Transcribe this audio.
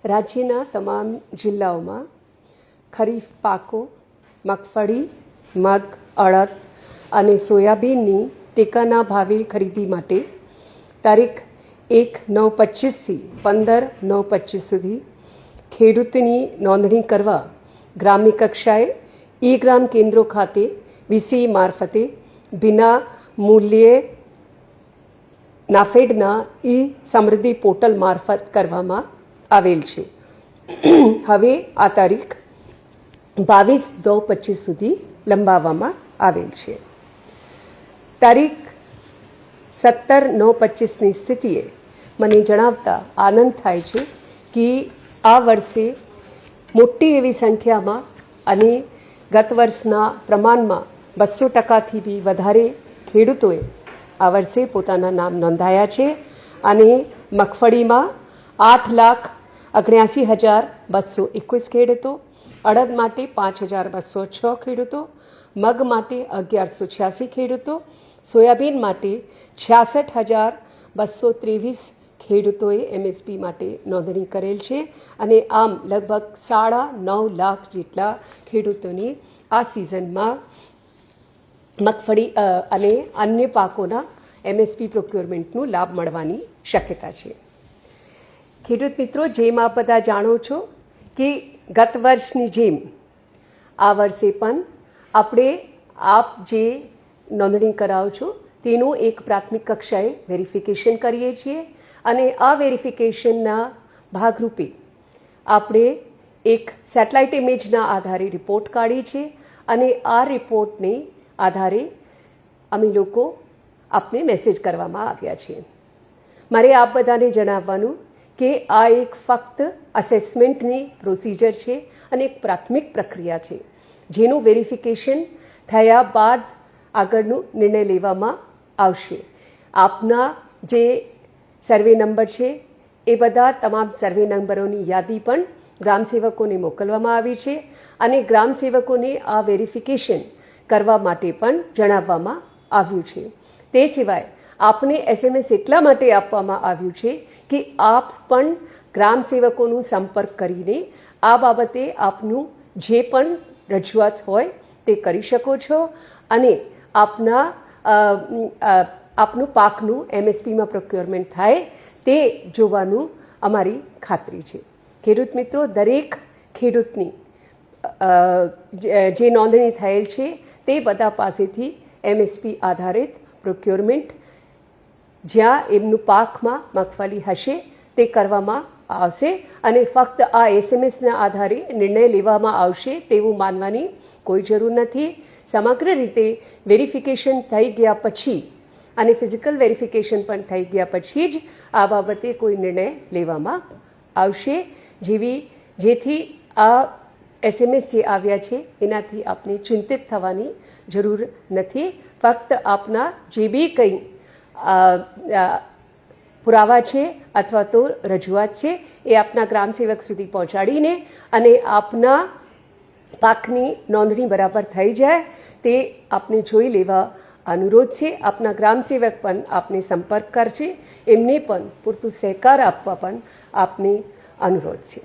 રાજ્યના તમામ જિલ્લાઓમાં ખરીફ પાકો મગફળી, મગ, અડદ અને સોયાબીનની ટેકાના ભાવે ખરીદી માટે તારીખ 1/9/25થી 15/9/25 સુધી ખેડૂતની નોંધણી કરવા ગ્રામ્ય કક્ષાએ ગ્રામ કેન્દ્રો ખાતે વીસી મારફતે વિના મૂલ્યે નાફેડના સમૃદ્ધિ પોર્ટલ મારફત કરવામાં આવેલ છે. હવે આ તારીખ 22/9/25 સુધી લંબાવવામાં આવેલ છે. તારીખ 17/9/25ની સ્થિતિએ મને જણાવતા આનંદ થાય છે કે આ વર્ષે મોટી એવી સંખ્યામાં અને ગત વર્ષના પ્રમાણમાં 200%થી બી વધારે ખેડૂતોએ આ વર્ષે પોતાના નામ નોંધાયા છે. અને મગફળીમાં 8,79,221 ખેડૂતો, અડદ માટે 5,206 ખેડૂતો, મગ માટે 1,186 ખેડૂતો, સોયાબીન માટે 66,223 ખેડૂતોએ એમએસપી માટે નોંધણી કરેલ છે. અને આમ લગભગ 9.5 લાખ જેટલા ખેડૂતોની આ સિઝનમાં મગફળી અને અન્ય પાકોના એમએસપી પ્રોક્યોરમેન્ટનો લાભ મળવાની શક્યતા છે. ખેડૂત મિત્રો, જેમ આપ બધા જાણો છો કે ગત વર્ષની જેમ આ વર્ષે પણ આપણે આપ જે નોંધણી કરાવો છો તેનું એક પ્રાથમિક કક્ષાએ વેરિફિકેશન કરીએ છીએ. અને આ વેરિફિકેશનના ભાગરૂપે આપણે એક સેટેલાઇટ ઇમેજના આધારે રિપોર્ટ કાઢી છે. અને આ રિપોર્ટને આધારે અમે લોકો આપને મેસેજ કરવામાં આવ્યા છે. મારે આપ બધાને જણાવવાનું કે આ એક ફક્ત અસેસમેન્ટની પ્રોસિજર છે અને એક પ્રાથમિક પ્રક્રિયા છે, જેનું વેરિફિકેશન થયા બાદ આગળનું નિર્ણય લેવામાં આવશે. આપના જે સર્વે નંબર છે એ બધા તમામ સર્વે નંબરોની યાદી પણ ગ્રામસેવકોને મોકલવામાં આવી છે. અને ગ્રામસેવકોને આ વેરિફિકેશન કરવા માટે પણ જણાવવામાં આવ્યું છે. તે સિવાય આપને એસએમએસ એટલા માટે આપવામાં આવ્યું છે કે આપ પણ ગ્રામસેવકોનો સંપર્ક કરીને આ બાબતે આપનું જે પણ રજૂઆત હોય તે કરી શકો છો. અને આપનું પાકનું એમએસપીમાં પ્રોક્યોરમેન્ટ થાય તે જોવાનું અમારી ખાતરી છે. ખેડૂત મિત્રો, દરેક ખેડૂતની જે નોંધણી થયેલ છે તે બધા પાસેથી એમએસપી આધારિત પ્રોક્યોરમેન્ટ જ્યાં એમનું પાકમાં મગફળી હશે તે કરવામાં આવશે. અને ફક્ત આ એસએમએસના આધારે નિર્ણય લેવામાં આવશે તેવું માનવાની કોઈ જરૂર નથી. સમગ્ર રીતે વેરિફિકેશન થઈ ગયા પછી અને ફિઝિકલ વેરિફિકેશન પણ થઈ ગયા પછી જ આ બાબતે કોઈ નિર્ણય લેવામાં આવશે. જેથી આ એસએમએસ જે આવ્યા છે એનાથી આપને ચિંતિત થવાની જરૂર નથી. ફક્ત આપના જે બી કંઈ પુરાવા છે અથવા તો રજૂઆત છે એ આપના ગ્રામસેવક સુધી પહોંચાડીને અને આપના પાકની નોંધણી બરાબર થઈ જાય તે આપને જોઈ લેવા અનુરોધ છે. આપના ગ્રામસેવક પણ આપને સંપર્ક કરશે, એમને પણ પૂરતું સહકાર આપવા પણ આપને અનુરોધ છે.